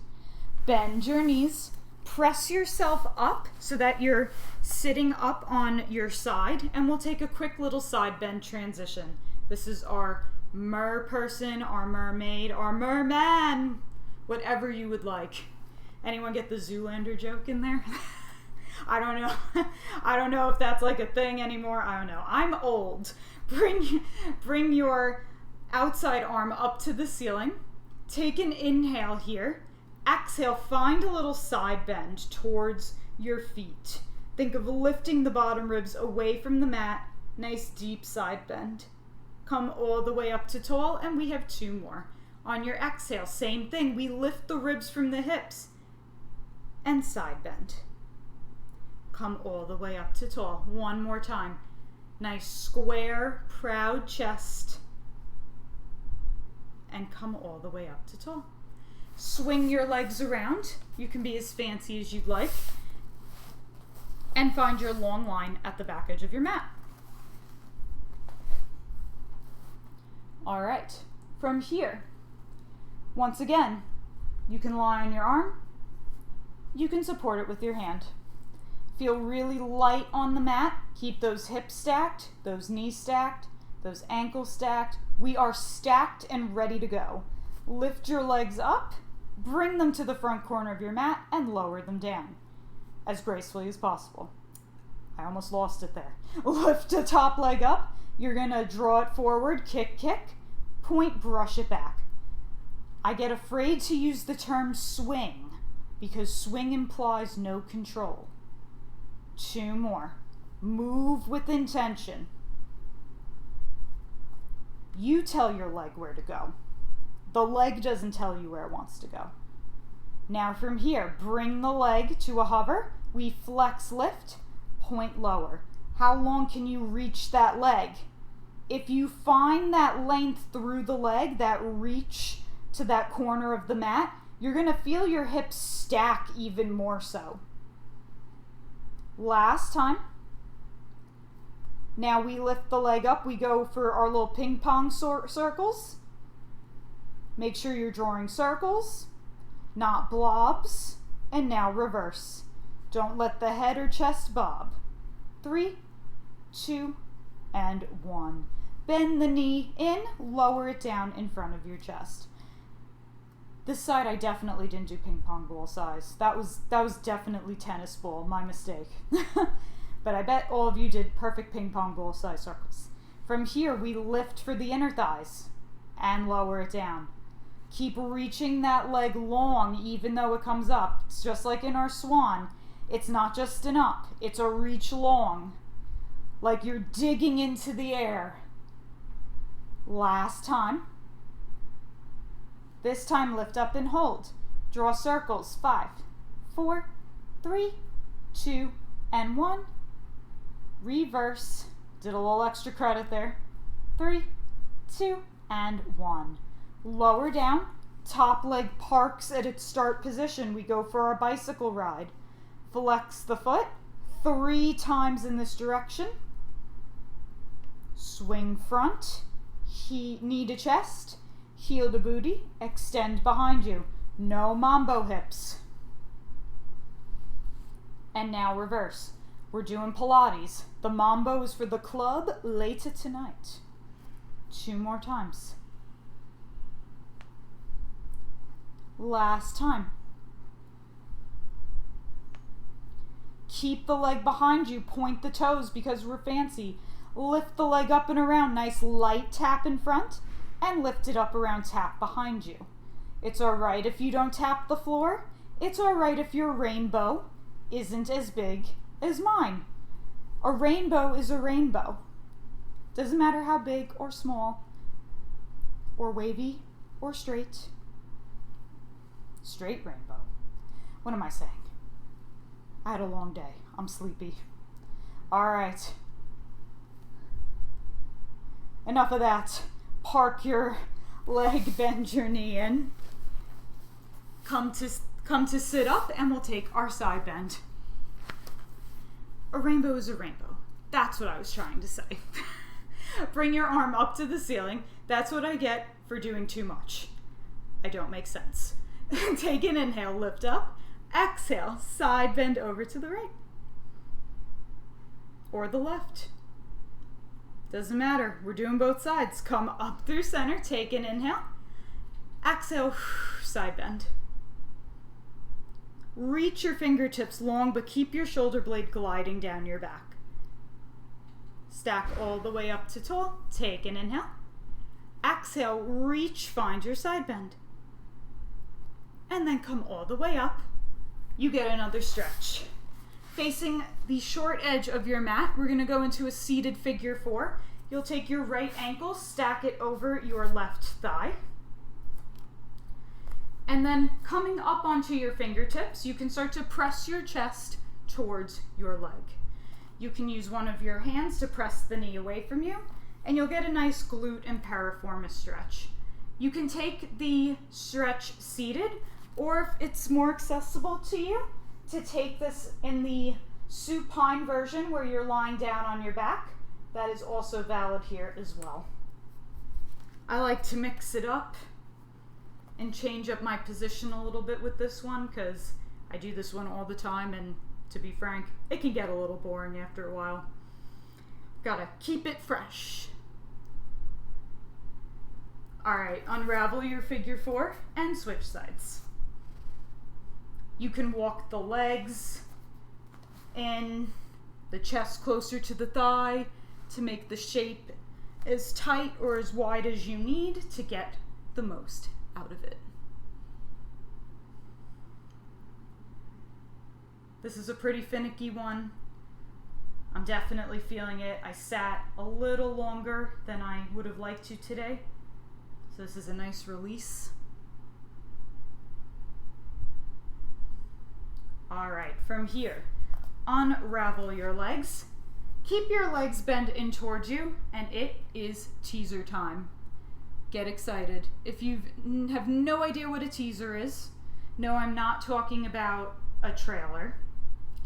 Bend your knees. Press yourself up so that you're sitting up on your side, and we'll take a quick little side bend transition. This is our mer person, our mermaid, our merman, whatever you would like. Anyone get the Zoolander joke in there? I don't know. I don't know if that's like a thing anymore. I don't know. I'm old. Bring your outside arm up to the ceiling. Take an inhale here. Exhale, find a little side bend towards your feet. Think of lifting the bottom ribs away from the mat. Nice deep side bend. Come all the way up to tall, and we have 2 more. On your exhale, same thing. We lift the ribs from the hips and side bend. Come all the way up to tall. 1 more time. Nice square, proud chest. And come all the way up to tall. Swing your legs around. You can be as fancy as you'd like. And find your long line at the back edge of your mat. All right. From here, once again, you can lie on your arm. You can support it with your hand. Feel really light on the mat. Keep those hips stacked, those knees stacked, those ankles stacked. We are stacked and ready to go. Lift your legs up. Bring them to the front corner of your mat and lower them down as gracefully as possible. I almost lost it there. Lift the top leg up. You're going to draw it forward, kick, kick, point, brush it back. I get afraid to use the term swing because swing implies no control. 2 more. Move with intention. You tell your leg where to go. The leg doesn't tell you where it wants to go. Now from here, bring the leg to a hover. We flex, lift, point lower. How long can you reach that leg? If you find that length through the leg, that reach to that corner of the mat, you're going to feel your hips stack even more so. Last time. Now we lift the leg up. We go for our little ping pong circles. Make sure you're drawing circles, not blobs. And now reverse. Don't let the head or chest bob. 3, 2, and 1. Bend the knee in, lower it down in front of your chest. This side I definitely didn't do ping pong ball size. That was definitely tennis ball, my mistake. But I bet all of you did perfect ping pong ball size circles. From here, we lift for the inner thighs and lower it down. Keep reaching that leg long even though it comes up. It's just like in our swan. It's not just an up, it's a reach long. Like you're digging into the air. Last time. This time lift up and hold. Draw circles. 5, 4, 3, 2, and 1. Reverse. Did a little extra credit there. 3, 2, and 1. Lower down. Top leg parks at its start position. We go for our bicycle ride. Flex the foot 3 times in this direction. Swing front. Knee to chest. Heel to booty. Extend behind you. No mambo hips. And now reverse. We're doing Pilates. The mambo is for the club later tonight. 2 more times. Last time. Keep the leg behind you. Point the toes because we're fancy. Lift the leg up and around. Nice light tap in front. And lift it up around, tap behind you. It's alright if you don't tap the floor. It's alright if your rainbow isn't as big as mine. A rainbow is a rainbow. Doesn't matter how big or small, or wavy or straight. Straight rainbow. What am I saying? I had a long day. I'm sleepy. Alright. Enough of that. Park your leg, bend your knee in. Come to sit up and we'll take our side bend. A rainbow is a rainbow. That's what I was trying to say. Bring your arm up to the ceiling. That's what I get for doing too much. I don't make sense. Take an inhale, lift up. Exhale, side bend over to the right. Or the left. Doesn't matter. We're doing both sides. Come up through center. Take an inhale. Exhale, side bend. Reach your fingertips long, but keep your shoulder blade gliding down your back. Stack all the way up to tall. Take an inhale. Exhale, reach, find your side bend. And then come all the way up. You get another stretch. Facing the short edge of your mat, we're going to go into a seated figure 4. You'll take your right ankle, stack it over your left thigh. And then coming up onto your fingertips, you can start to press your chest towards your leg. You can use one of your hands to press the knee away from you, and you'll get a nice glute and piriformis stretch. You can take the stretch seated, or if it's more accessible to you, to take this in the supine version where you're lying down on your back. That is also valid here as well. I like to mix it up and change up my position a little bit with this one because I do this one all the time, and to be frank, it can get a little boring after a while. Gotta keep it fresh. Alright, unravel your figure 4 and switch sides. You can walk the legs in, the chest closer to the thigh to make the shape as tight or as wide as you need to get the most out of it. This is a pretty finicky one. I'm definitely feeling it. I sat a little longer than I would have liked to today. So this is a nice release. All right, from here, unravel your legs. Keep your legs bent in towards you, and it is teaser time. Get excited. If you have no idea what a teaser is, no, I'm not talking about a trailer.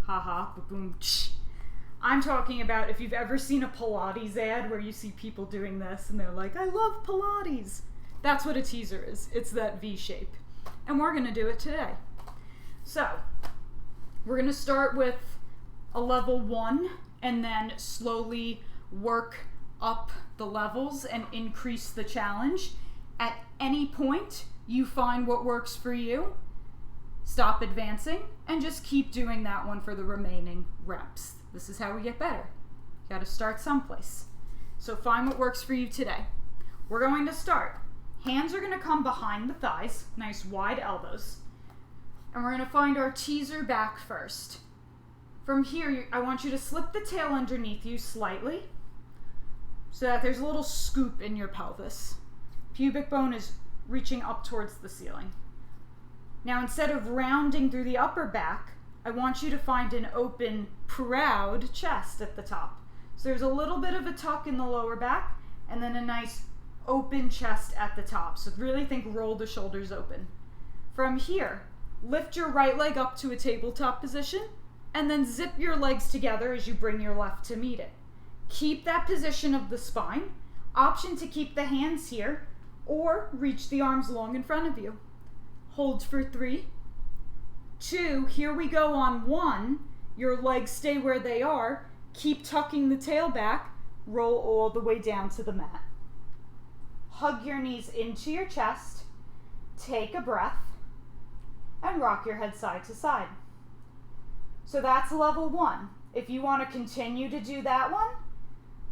Haha, ba-boom, tsh. I'm talking about if you've ever seen a Pilates ad where you see people doing this and they're like, I love Pilates. That's what a teaser is. It's that V shape. And we're gonna do it today. So, we're gonna start with a level 1 and then slowly work up the levels and increase the challenge. At any point you find what works for you, stop advancing and just keep doing that one for the remaining reps. This is how we get better. You gotta start someplace. So find what works for you today. We're going to start. Hands are gonna come behind the thighs, nice wide elbows. And we're gonna find our teaser back first. From here, I want you to slip the tail underneath you slightly so that there's a little scoop in your pelvis. Pubic bone is reaching up towards the ceiling. Now, instead of rounding through the upper back, I want you to find an open, proud chest at the top. So there's a little bit of a tuck in the lower back and then a nice open chest at the top. So really think roll the shoulders open. From here, lift your right leg up to a tabletop position and then zip your legs together as you bring your left to meet it. Keep that position of the spine. Option to keep the hands here or reach the arms long in front of you. Hold for 3, 2, here we go on 1. Your legs stay where they are. Keep tucking the tail back. Roll all the way down to the mat. Hug your knees into your chest. Take a breath and rock your head side to side. So that's level 1. If you want to continue to do that one,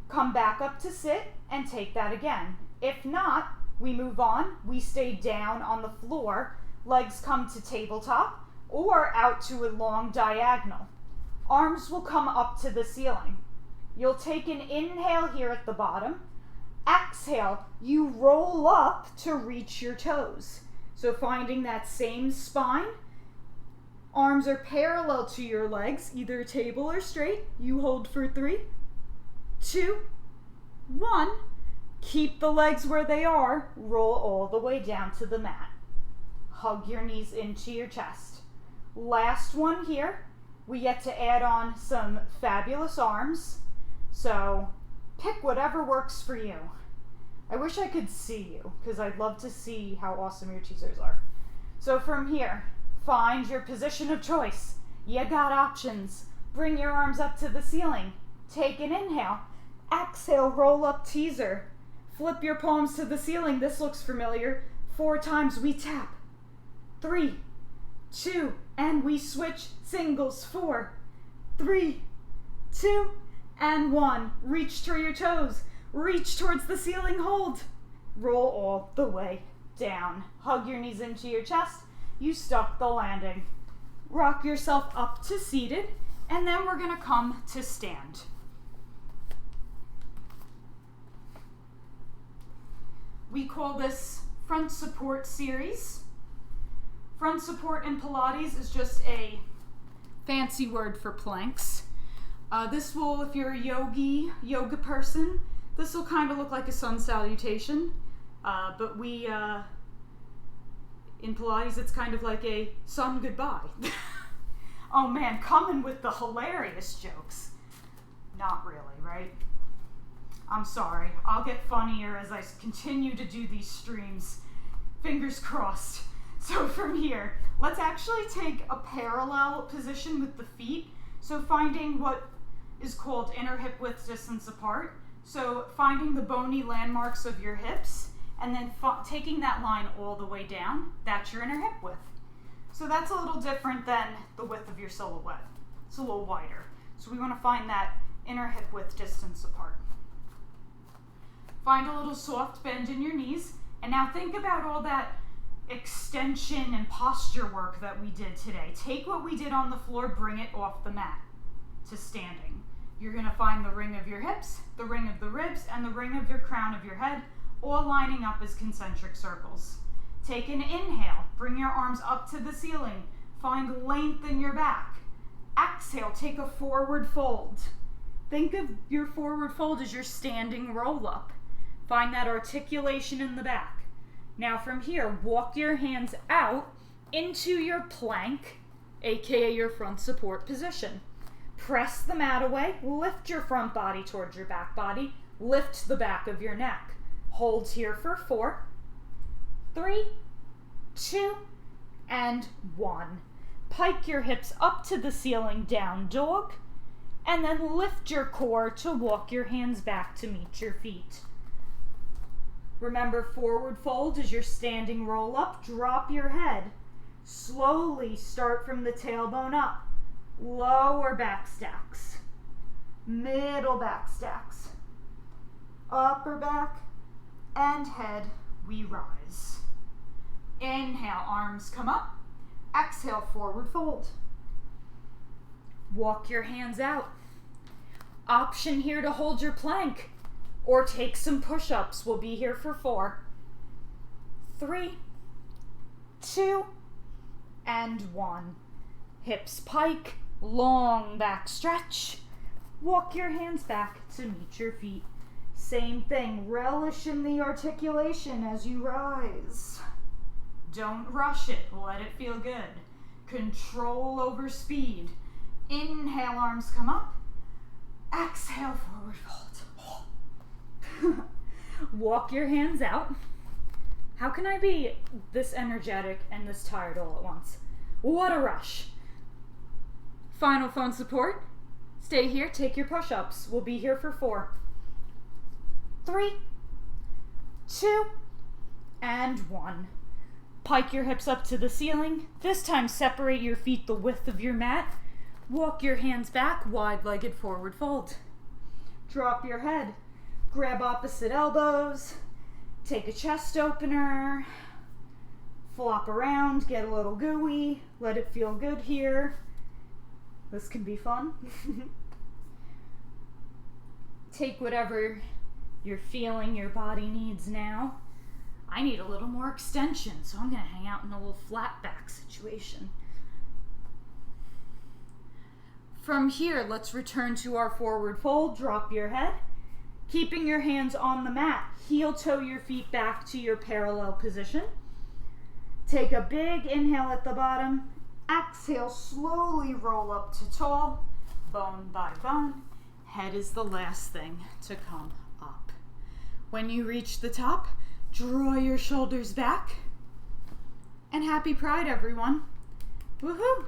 come back up to sit and take that again. If not, we move on. We stay down on the floor. Legs come to tabletop or out to a long diagonal. Arms will come up to the ceiling. You'll take an inhale here at the bottom. Exhale, you roll up to reach your toes. So finding that same spine. Arms are parallel to your legs, either table or straight. You hold for 3, 2, 1. Keep the legs where they are. Roll all the way down to the mat. Hug your knees into your chest. Last one here. We get to add on some fabulous arms. So pick whatever works for you. I wish I could see you because I'd love to see how awesome your teasers are. So from here, find your position of choice. You got options. Bring your arms up to the ceiling. Take an inhale. Exhale, roll up teaser. Flip your palms to the ceiling. This looks familiar. 4 times we tap. 3, 2, and we switch singles. 4, 3, 2, and 1. Reach to your toes. Reach towards the ceiling. Hold. Roll all the way down. Hug your knees into your chest. You stuck the landing. Rock yourself up to seated, and then we're going to come to stand. We call this front support series. Front support in Pilates is just a fancy word for planks. This will, if you're a yoga person, this will kind of look like a sun salutation, but we, in Pilates, it's kind of like a sun goodbye. Oh man, coming with the hilarious jokes. Not really, right? I'm sorry. I'll get funnier as I continue to do these streams. Fingers crossed. So from here, let's actually take a parallel position with the feet. So finding what is called inner hip width distance apart. So finding the bony landmarks of your hips and then taking that line all the way down. That's your inner hip width. So that's a little different than the width of your silhouette. It's a little wider. So we want to find that inner hip width distance apart. Find a little soft bend in your knees. And now think about all that extension and posture work that we did today. Take what we did on the floor, bring it off the mat to standing. You're going to find the ring of your hips, the ring of the ribs, and the ring of your crown of your head or lining up as concentric circles. Take an inhale, bring your arms up to the ceiling, find length in your back. Exhale, take a forward fold. Think of your forward fold as your standing roll up. Find that articulation in the back. Now from here, walk your hands out into your plank, aka your front support position. Press the mat away, lift your front body towards your back body, lift the back of your neck. Hold here for 4, 3, 2, and 1. Pike your hips up to the ceiling, down dog, and then lift your core to walk your hands back to meet your feet. Remember, forward fold is your standing roll up. Drop your head. Slowly start from the tailbone up. Lower back stacks. Middle back stacks. Upper back and head, we rise. Inhale, arms come up. Exhale, forward fold. Walk your hands out. Option here to hold your plank or take some push-ups. We'll be here for 4, 3, 2, and 1. Hips pike, long back stretch. Walk your hands back to meet your feet. Same thing, relish in the articulation as you rise. Don't rush it, let it feel good. Control over speed. Inhale, arms come up. Exhale, forward fold. Walk your hands out. How can I be this energetic and this tired all at once? What a rush. Final phone support. Stay here, take your push-ups. We'll be here for 4, 3, 2, and 1. Pike your hips up to the ceiling. This time separate your feet the width of your mat. Walk your hands back, wide-legged forward fold. Drop your head. Grab opposite elbows. Take a chest opener. Flop around, get a little gooey. Let it feel good here. This can be fun. Take whatever you're feeling your body needs now. I need a little more extension, so I'm going to hang out in a little flat back situation. From here, let's return to our forward fold. Drop your head. Keeping your hands on the mat, heel toe your feet back to your parallel position. Take a big inhale at the bottom. Exhale, slowly roll up to tall, bone by bone. Head is the last thing to come up. When you reach the top, draw your shoulders back. And happy Pride, everyone. Woohoo!